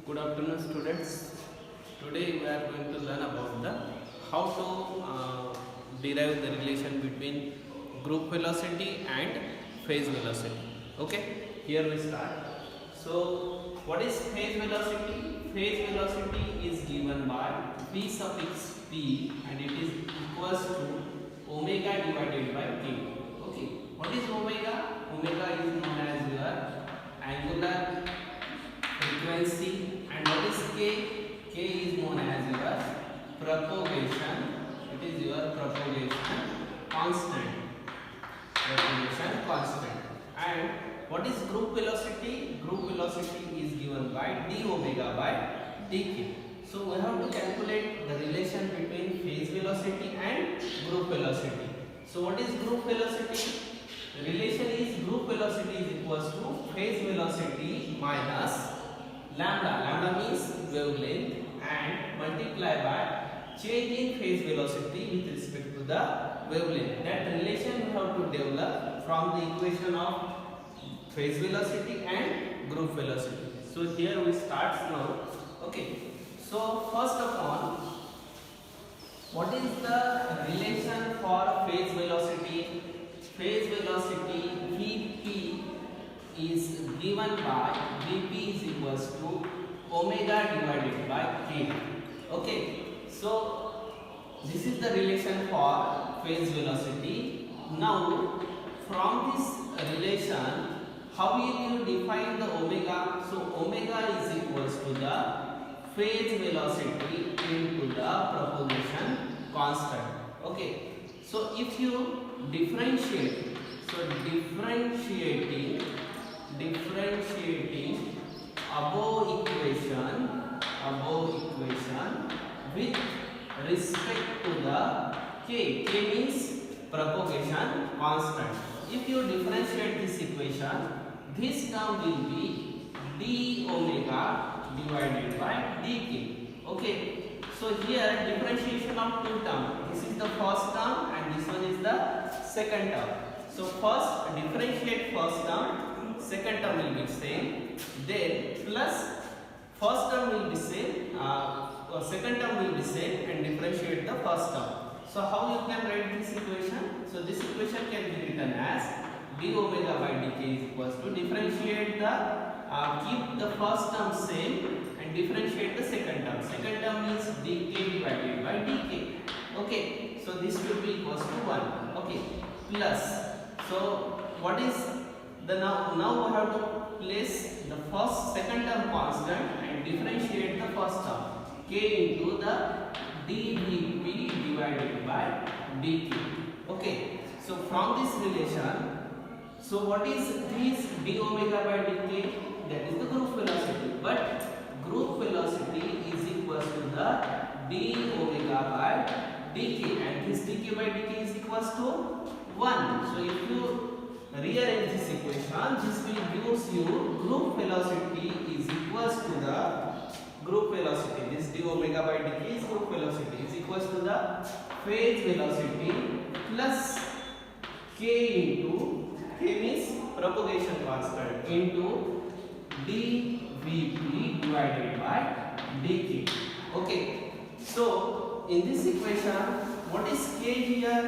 Good afternoon, students. Today we are going to learn about the how to derive the relation between group velocity and phase velocity. Okay, here we start. So, what is phase velocity? Phase velocity is given by v suffix p and it is equals to omega divided by k. Okay, what is omega? Omega is known as your angular frequency, and what is k? K is known as your propagation. It is your propagation constant. Propagation constant. And what is group velocity? Group velocity is given by d omega by dk. So we have to calculate the relation between phase velocity and group velocity. So what is group velocity? The relation is group velocity is equals to phase velocity minus lambda. Lambda means wavelength and multiply by change in phase velocity with respect to the wavelength. That relation we have to develop from the equation of phase velocity and group velocity. So here we start now. Okay. So first of all, what is the relation for phase velocity? Phase velocity Vp is given by Vp is equals to omega divided by k. Okay, so this is the relation for phase velocity. Now from this relation, how will you define the omega? So omega is equals to the phase velocity into the propagation constant. Okay, so if you differentiate, so differentiating above equation with respect to the k means propagation constant. If you differentiate this equation, this term will be d omega divided by dk. Okay, so here differentiation of two terms. This is the first term and this one is the second term. So first differentiate first term, second term will be same, then plus first term will be same, second term will be same, and differentiate the first term. So how you can write this equation? So this equation can be written as d omega by dk is equals to differentiate the keep the first term same and differentiate the second term. Second term means dk divided by dk. Okay, so this will be equals to 1. Okay, plus, so what is the now we have to place the second term constant and differentiate the first term k into the dvp divided by dk. Okay, so from this relation, so what is this d omega by dk? That is the group velocity, but group velocity is equals to the d omega by dk, and this dk by dk is equals to 1. So if you rearrange this equation, this will gives you group velocity is equals to the group velocity. This d omega by dk is group velocity is equals to the phase velocity plus k into k means propagation constant into dvp divided by dk. Okay, so in this equation, what is k here?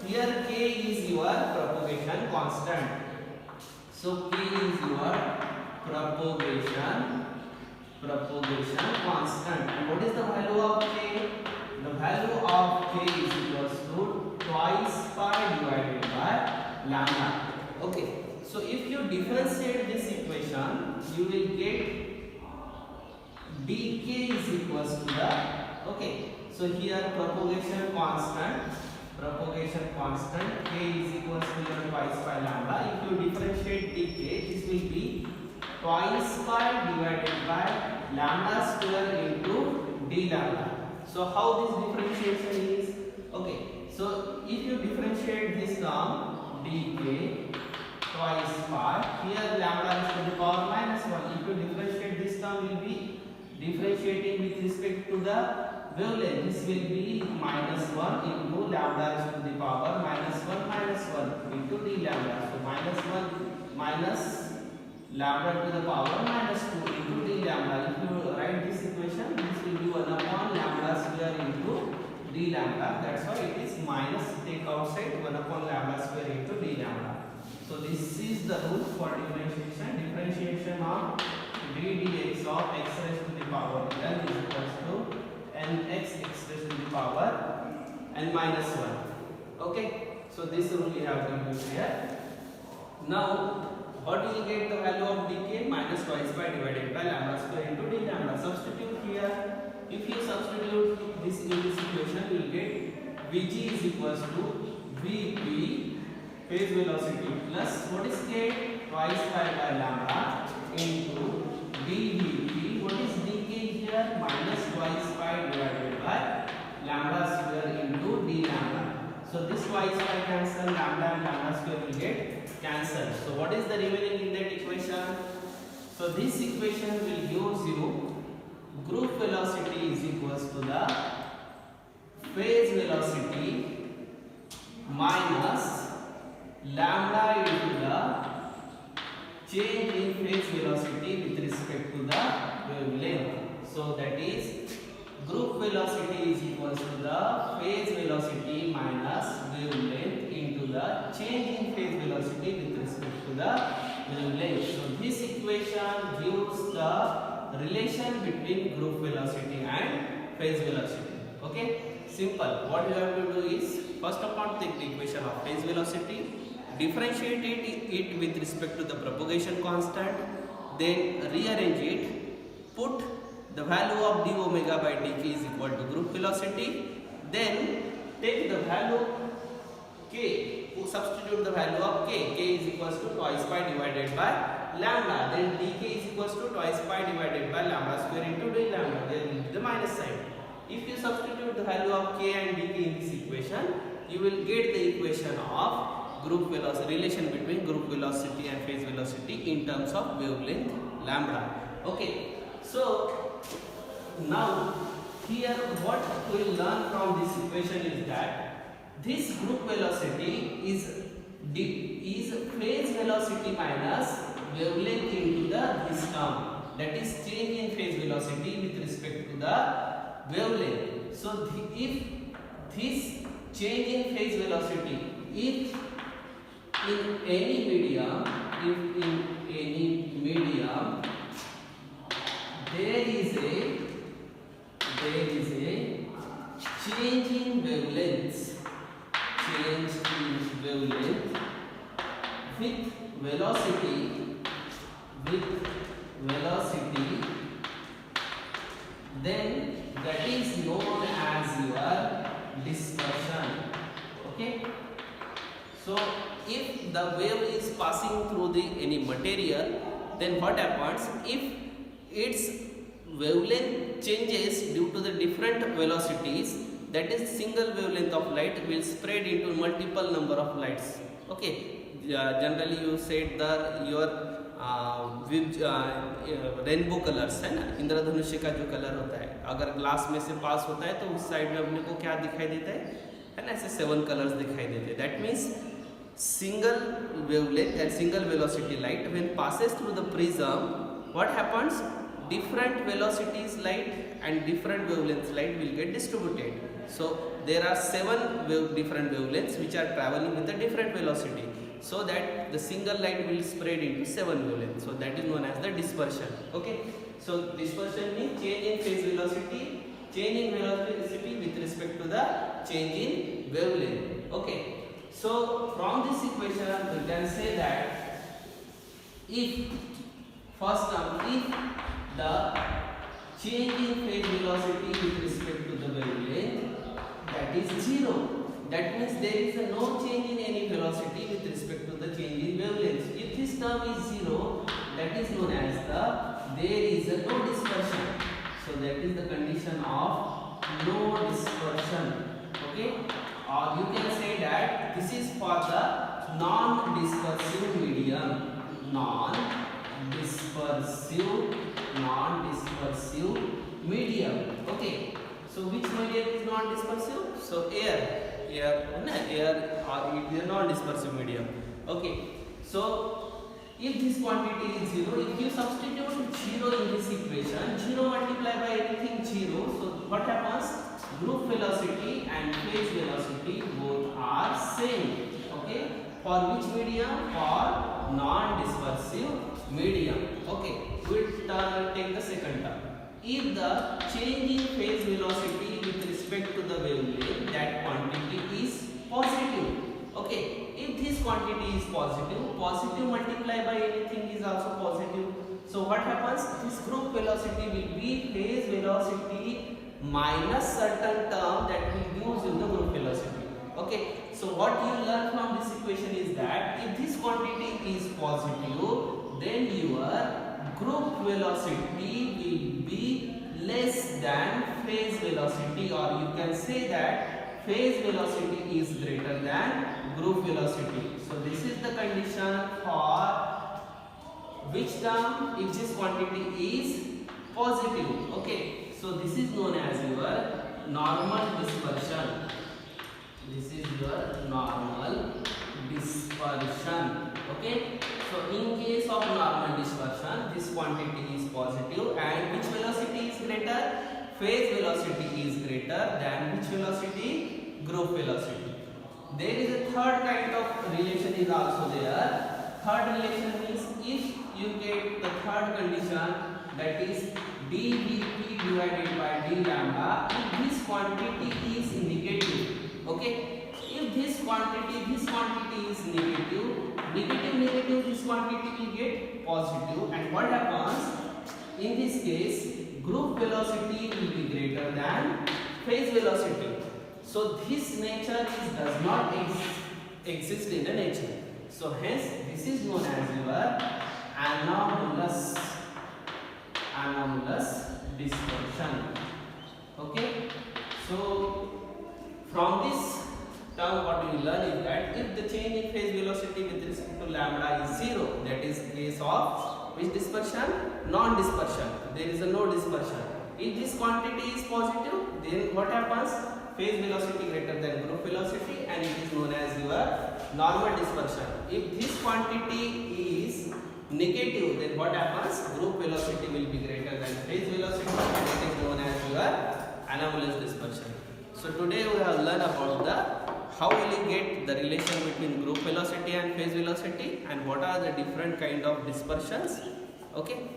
Here k is your propagation constant. So k is your propagation constant. And what is the value of k? The value of k is equals to twice pi divided by lambda. Okay, so if you differentiate this equation, you will get dk is equals to the, okay, so here propagation constant k is equals to your twice pi lambda. If you differentiate dk, this will be twice pi divided by lambda square into d lambda. So how this differentiation is? Okay, so if you differentiate this term dk twice pi, here lambda is to the power minus 1. If you differentiate this term, will be differentiating with respect to the wavelength. This will be minus 1 into lambda is to the power minus 1 into d lambda. So minus 1 minus lambda to the power minus 2 into d lambda. If you write this equation, this will be 1 upon lambda square into d lambda. That's why it is minus, take outside 1 upon lambda square into d lambda. So this is the rule for differentiation. Differentiation of d dx of x raised to the power n is equals to nx x raised to the power n minus 1. Okay, so this rule we have to use here. Now what will get the value of dk? Minus twice pi divided by lambda square into d lambda. Substitute here. If you substitute this in this equation, you will get vg is equals to vp phase velocity plus what is k? Twice pi by lambda into dvp. What is dk here? Minus twice pi divided by lambda square into d lambda. So this twice pi cancel, lambda and lambda square will get cancelled. So what is the remaining in that equation? So this equation will give you group velocity is equals to the phase velocity minus lambda into the change in phase velocity with respect to the wavelength. So that is group velocity is equals to the phase velocity minus wavelength into the change in phase velocity with respect to the wavelength. So this equation gives the relation between group velocity and phase velocity. Okay, simple. What you have to do is, first of all, take the equation of phase velocity, differentiate it with respect to the propagation constant, then rearrange it, put the value of d omega by dk is equal to group velocity, then take the value k, substitute the value of k is equals to twice pi divided by lambda, then dk is equals to twice pi divided by lambda square into d lambda, there will be the minus sign. If you substitute the value of k and dk in this equation, you will get the equation of group velocity, relation between group velocity and phase velocity in terms of wavelength lambda. Okay, so now here what we will learn from this equation is that this group velocity is phase velocity minus wavelength into the this term, that is change in phase velocity with respect to the wavelength. So if this change in phase velocity, if in any medium there is a change in wavelengths, with velocity, then that is known as your dispersion. Okay, so if the wave is passing through any material, then what happens? If its wavelength changes due to the different velocities, that is single wavelength of light will spread into multiple number of lights. Okay, generally you said your rainbow colours है ना, इंद्रधनुष्य का जो colour होता है, अगर glass में से पास होता है तो उस साइड में अपने को क्या दिखाई देता है ना, ऐसे 7 कलर्स दिखाई देते हैं. That means single wavelength and single velocity light when passes through the prism, what happens? Different velocities light and different wavelengths light will get distributed. So there are 7 different wavelengths which are traveling with a different velocity, so that the single light will spread into 7 wavelengths. So that is known as the dispersion. Okay, so dispersion means change in phase velocity, change in velocity with respect to the change in wavelength. Okay, so from this equation we can say that if first term, if the change in phase velocity with respect to the wavelength, that is 0, that means there is no change in any velocity with respect to the change in wavelength. If this term is 0, that is known as there is no dispersion. So that is the condition of no dispersion. Okay, or you can say that this is for the non-dispersive medium. Non-dispersive medium. Okay, so which medium is non-dispersive? So air or it is a non-dispersive medium. Okay, so If this quantity is 0, if you substitute 0 in this equation, 0 multiplied by anything 0, so what happens? Group velocity and phase velocity both are same. Okay, for which medium? For non-dispersive medium. Okay, we'll take the second term. If the change in phase velocity with respect to the wavelength, that quantity is positive. Okay, if this quantity is positive, positive multiplied by anything is also positive. So what happens? This group velocity will be phase velocity minus certain term that we use in the group velocity. Okay, so what you learn from this equation is that if this quantity is positive, then your group velocity will be less than phase velocity, or you can say that phase velocity is greater than group velocity. So this is the condition for which term? If this quantity is positive. Okay, so this is known as your normal dispersion. This is your normal dispersion. Okay, so in case of normal dispersion, this quantity is positive, and which velocity is greater? Phase velocity is greater than which velocity? Group velocity. There is a third kind of relation is also there. Third relation means if you get the third condition, that is dVp divided by d lambda, if this quantity is negative. Okay, if this quantity is negative, this quantity will get positive, and what happens? In this case, group velocity will be greater than phase velocity. So this nature does not exist in the nature. So hence this is known as your anomalous dispersion. Okay, so from this term what we learn is that if the change in phase velocity with respect to lambda is 0, that is case of which dispersion? Non-dispersion. There is a no dispersion. If this quantity is positive, then what happens? Phase velocity greater than group velocity, and it is known as your normal dispersion. If this quantity is negative, then what happens? Group velocity will be greater than phase velocity, and it is known as your anomalous dispersion. So today we have learned about the how will you get the relation between group velocity and phase velocity, and what are the different kind of dispersions. Okay.